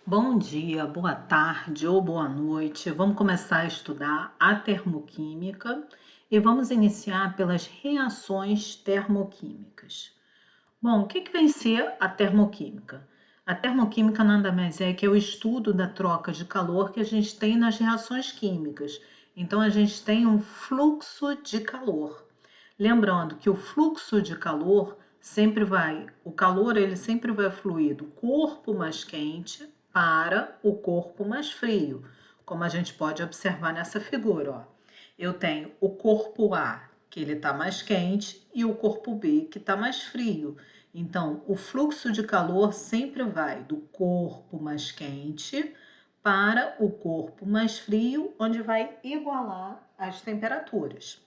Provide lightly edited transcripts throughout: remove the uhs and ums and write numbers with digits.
Bom dia, boa tarde ou boa noite. Vamos começar a estudar a termoquímica e vamos iniciar pelas reações termoquímicas. Bom, o que vem ser a termoquímica? A termoquímica nada mais é que o estudo da troca de calor que a gente tem nas reações químicas. Então, a gente tem um fluxo de calor. Lembrando que o fluxo de calor o calor ele sempre vai fluir do corpo mais quente para o corpo mais frio, como a gente pode observar nessa figura, ó. Eu tenho o corpo A, que ele está mais quente, e o corpo B, que está mais frio. Então, o fluxo de calor sempre vai do corpo mais quente para o corpo mais frio, onde vai igualar as temperaturas.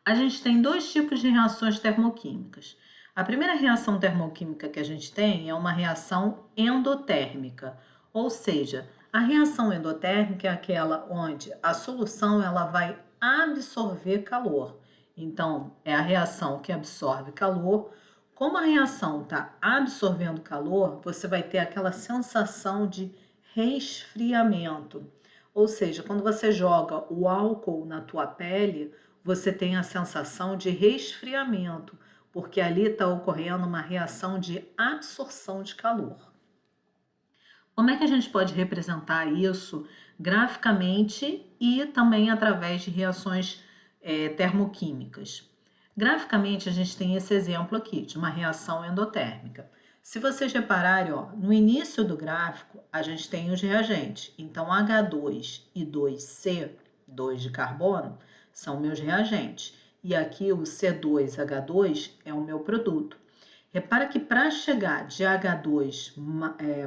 A gente tem dois tipos de reações termoquímicas. A primeira reação termoquímica que a gente tem é uma reação endotérmica, ou seja, a reação endotérmica é aquela onde a solução ela vai absorver calor. Então, é a reação que absorve calor. Como a reação está absorvendo calor, você vai ter aquela sensação de resfriamento. Ou seja, quando você joga o álcool na tua pele, você tem a sensação de resfriamento, porque ali está ocorrendo uma reação de absorção de calor. Como é que a gente pode representar isso graficamente e também através de reações termoquímicas? Graficamente, a gente tem esse exemplo aqui de uma reação endotérmica. Se vocês repararem, ó, no início do gráfico, a gente tem os reagentes. Então, H2 e 2C, 2 de carbono, são meus reagentes. E aqui o C2H2 é o meu produto. Repara que para chegar de H2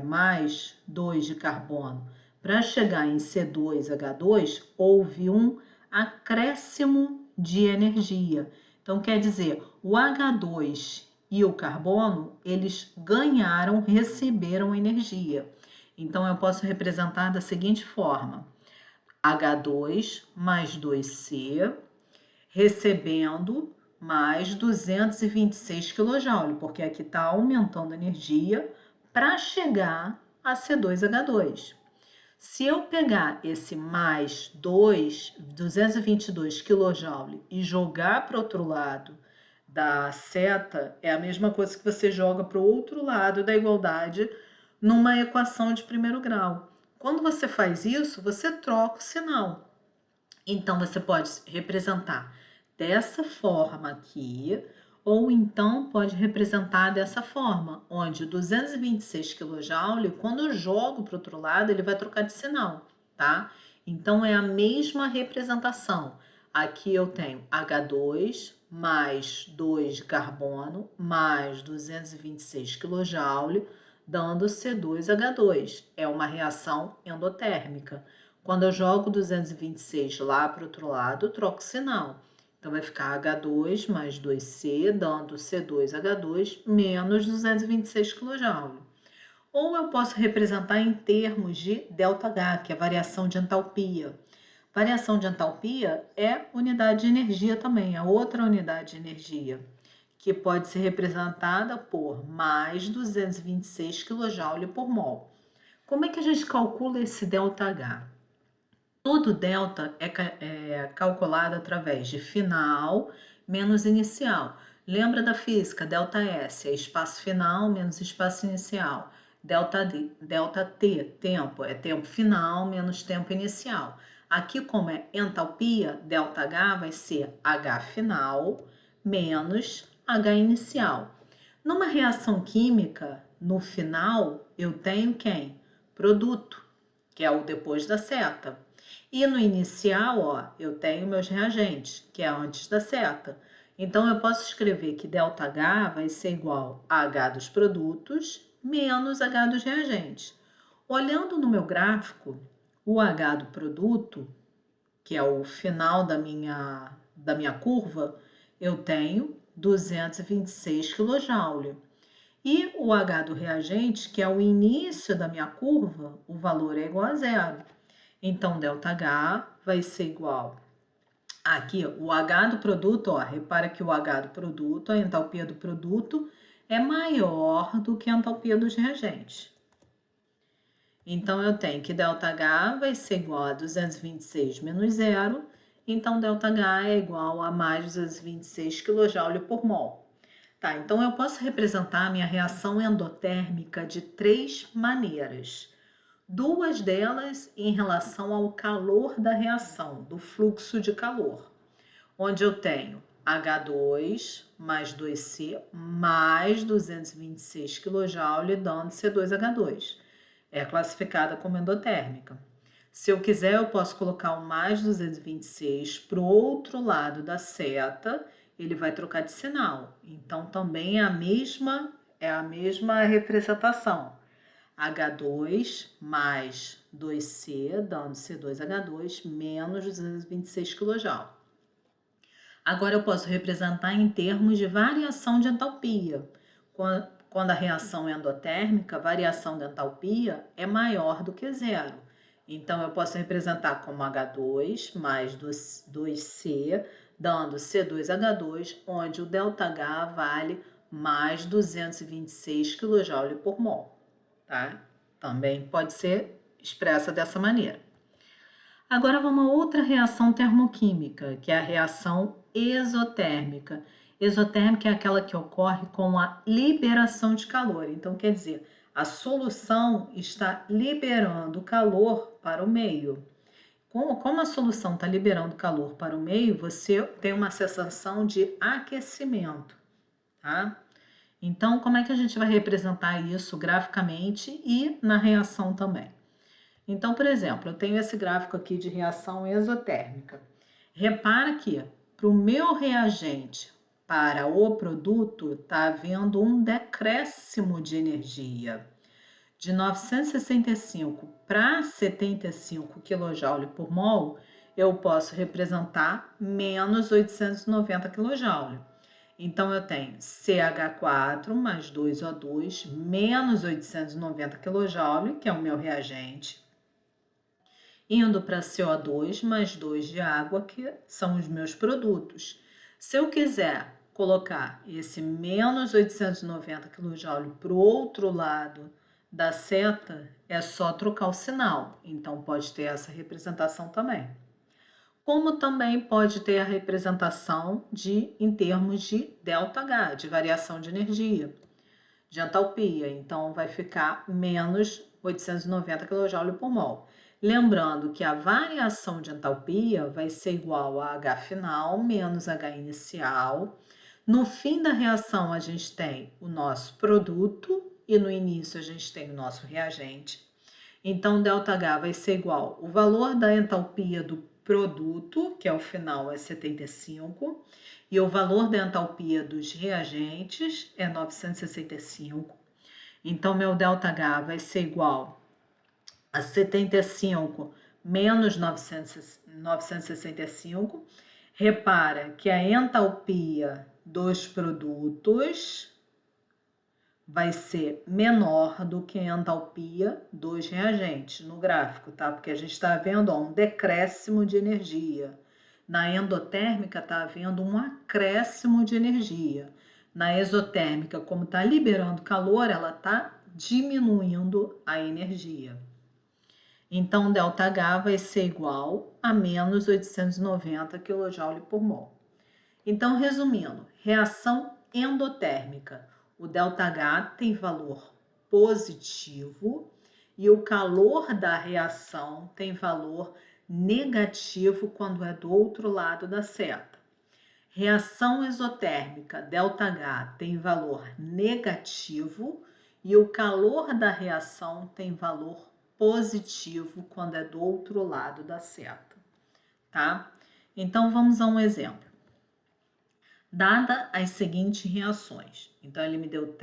mais 2 de carbono, para chegar em C2H2, houve um acréscimo de energia. Então, quer dizer, o H2 e o carbono, eles receberam energia. Então, eu posso representar da seguinte forma: H2 mais 2C recebendo mais 226 kJ, porque aqui está aumentando a energia para chegar a C2H2. Se eu pegar esse mais 222 kJ e jogar para o outro lado da seta, é a mesma coisa que você joga para o outro lado da igualdade numa equação de primeiro grau. Quando você faz isso, você troca o sinal. Então, você pode representar dessa forma aqui, ou então pode representar dessa forma, onde 226 kJ, quando eu jogo para o outro lado, ele vai trocar de sinal, tá? Então, é a mesma representação. Aqui eu tenho H2 mais 2 de carbono mais 226 kJ, dando C2H2. É uma reação endotérmica. Quando eu jogo 226 lá para o outro lado, troco o sinal. Então, vai ficar H2 mais 2C, dando C2H2 menos 226 kJ. Ou eu posso representar em termos de ΔH, que é variação de entalpia. Variação de entalpia é unidade de energia também, é outra unidade de energia, que pode ser representada por mais 226 kJ por mol. Como é que a gente calcula esse ΔH? Todo delta é calculado através de final menos inicial. Lembra da física? Delta S é espaço final menos espaço inicial. Delta T, tempo, é tempo final menos tempo inicial. Aqui, como é entalpia, delta H vai ser H final menos H inicial. Numa reação química, no final, eu tenho quem? Produto, que é o depois da seta. E no inicial, ó, eu tenho meus reagentes, que é antes da seta. Então, eu posso escrever que ΔH vai ser igual a H dos produtos menos H dos reagentes. Olhando no meu gráfico, o H do produto, que é o final da minha curva, eu tenho 226 kJ. E o H do reagente, que é o início da minha curva, o valor é igual a zero. Então, ΔH vai ser igual. Aqui, o H do produto, ó, repara que o H do produto, a entalpia do produto, é maior do que a entalpia dos reagentes. Então, eu tenho que ΔH vai ser igual a 226 menos zero, então ΔH é igual a mais 226 kJ por mol. Tá, então eu posso representar a minha reação endotérmica de três maneiras. Duas delas em relação ao calor da reação, do fluxo de calor, onde eu tenho H2 mais 2C mais 226 kJ dando C2H2. É classificada como endotérmica. Se eu quiser, eu posso colocar o mais 226 para o outro lado da seta, ele vai trocar de sinal. Então, também é a mesma representação. H2 mais 2C, dando C2H2, menos 226 kJ. Agora, eu posso representar em termos de variação de entalpia. Quando a reação é endotérmica, a variação de entalpia é maior do que zero. Então, eu posso representar como H2 mais 2C, dando C2H2, onde o ΔH vale mais 226 kJ por mol. Tá? Também pode ser expressa dessa maneira. Agora vamos a outra reação termoquímica, que é a reação exotérmica. Exotérmica é aquela que ocorre com a liberação de calor. Então, quer dizer, a solução está liberando calor para o meio. Como a solução está liberando calor para o meio, você tem uma sensação de aquecimento, tá? Então, como é que a gente vai representar isso graficamente e na reação também? Então, por exemplo, eu tenho esse gráfico aqui de reação exotérmica. Repara que para o meu reagente para o produto está havendo um decréscimo de energia. De 965 para 75 kJ por mol, eu posso representar menos 890 kJ. Então, eu tenho CH4 mais 2O2 menos 890 kJ, que é o meu reagente, indo para CO2 mais 2 de água, que são os meus produtos. Se eu quiser colocar esse menos 890 kJ para o outro lado da seta, é só trocar o sinal. Então, pode ter essa representação também. Como também pode ter a representação em termos de ΔH, de variação de energia, de entalpia. Então, vai ficar menos 890 kJ por mol. Lembrando que a variação de entalpia vai ser igual a H final menos H inicial. No fim da reação, a gente tem o nosso produto e no início a gente tem o nosso reagente. Então, ΔH vai ser igual o valor da entalpia do produto, que é o final, é 75, e o valor da entalpia dos reagentes é 965. Então, meu ΔH vai ser igual a 75 menos 965. Repara que a entalpia dos produtos vai ser menor do que a entalpia dos reagentes no gráfico, tá? Porque a gente está vendo um decréscimo de energia. Na endotérmica está havendo um acréscimo de energia. Na exotérmica, como está liberando calor, ela está diminuindo a energia. Então, ΔH vai ser igual a menos 890 kJ por mol. Então, resumindo, reação endotérmica. O ΔH tem valor positivo e o calor da reação tem valor negativo quando é do outro lado da seta. Reação exotérmica, ΔH, tem valor negativo e o calor da reação tem valor positivo quando é do outro lado da seta, tá? Então, vamos a um exemplo. Dada as seguintes reações. Então, ele me deu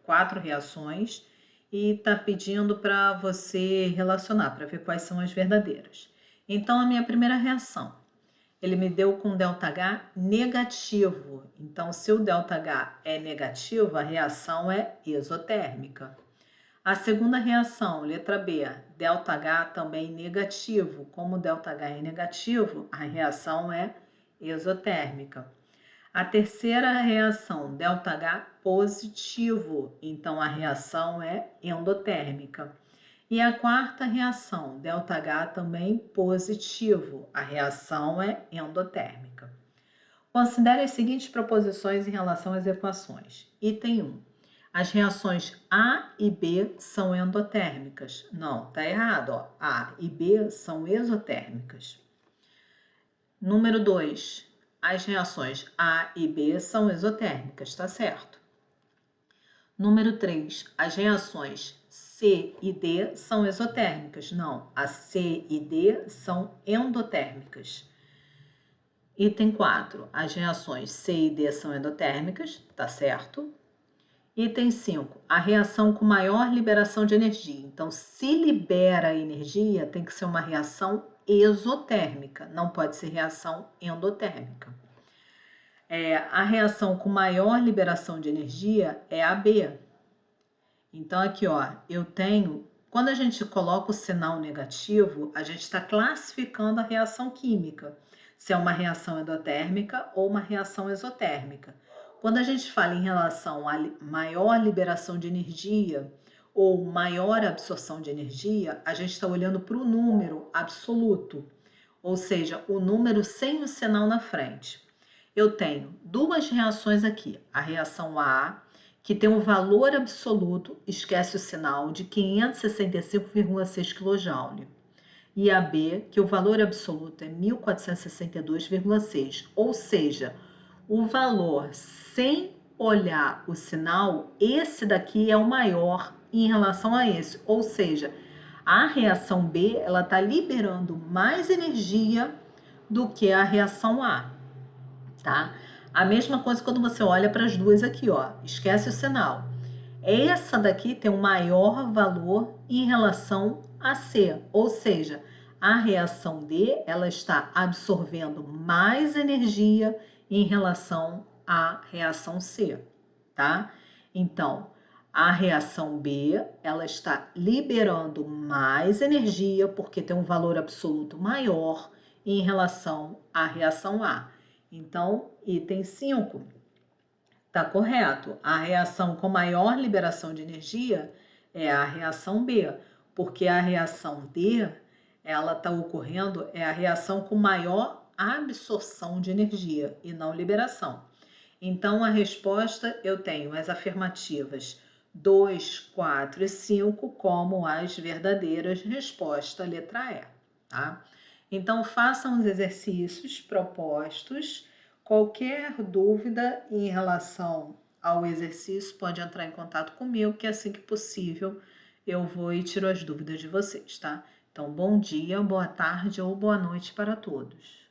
4 reações e está pedindo para você relacionar, para ver quais são as verdadeiras. Então, a minha primeira reação, ele me deu com ΔH negativo. Então, se o ΔH é negativo, a reação é exotérmica. A segunda reação, letra B, ΔH também negativo. Como o ΔH é negativo, a reação é exotérmica. A terceira reação, ΔH positivo, então a reação é endotérmica. E a quarta reação, ΔH também positivo. A reação é endotérmica. Considere as seguintes proposições em relação às equações. Item 1. As reações A e B são endotérmicas. Não, tá errado. Ó. A e B são exotérmicas. Número 2. As reações A e B são exotérmicas, tá certo. Número 3. As reações C e D são exotérmicas. Não, a C e D são endotérmicas. Item 4. As reações C e D são endotérmicas, tá certo. Item 5. A reação com maior liberação de energia. Então, se libera energia, tem que ser uma reação exotérmica, não pode ser reação endotérmica. A reação com maior liberação de energia é a B. Então, aqui, ó, eu tenho... Quando a gente coloca o sinal negativo, a gente está classificando a reação química, se é uma reação endotérmica ou uma reação exotérmica. Quando a gente fala em relação a maior liberação de energia ou maior absorção de energia, a gente está olhando para o número absoluto, ou seja, o número sem o sinal na frente. Eu tenho duas reações aqui, a reação A, que tem um valor absoluto, esquece o sinal, de 565,6 kJ. E a B, que o valor absoluto é 1462,6. Ou seja, o valor sem olhar o sinal, esse daqui é o maior em relação a esse. Ou seja, a reação B, ela está liberando mais energia do que a reação A, tá? A mesma coisa quando você olha para as duas aqui, ó. Esquece o sinal. Essa daqui tem um maior valor em relação a C, ou seja, a reação D, ela está absorvendo mais energia em relação à reação C, tá? Então, a reação B, ela está liberando mais energia porque tem um valor absoluto maior em relação à reação A. Então, item 5, tá correto. A reação com maior liberação de energia é a reação B, porque a reação D, ela está ocorrendo, é a reação com maior absorção de energia e não liberação. Então, a resposta, eu tenho as afirmativas 2, 4 e 5 como as verdadeiras, resposta letra E, tá? Então, façam os exercícios propostos. Qualquer dúvida em relação ao exercício, pode entrar em contato comigo, que assim que possível eu vou e tiro as dúvidas de vocês, tá? Então, bom dia, boa tarde ou boa noite para todos.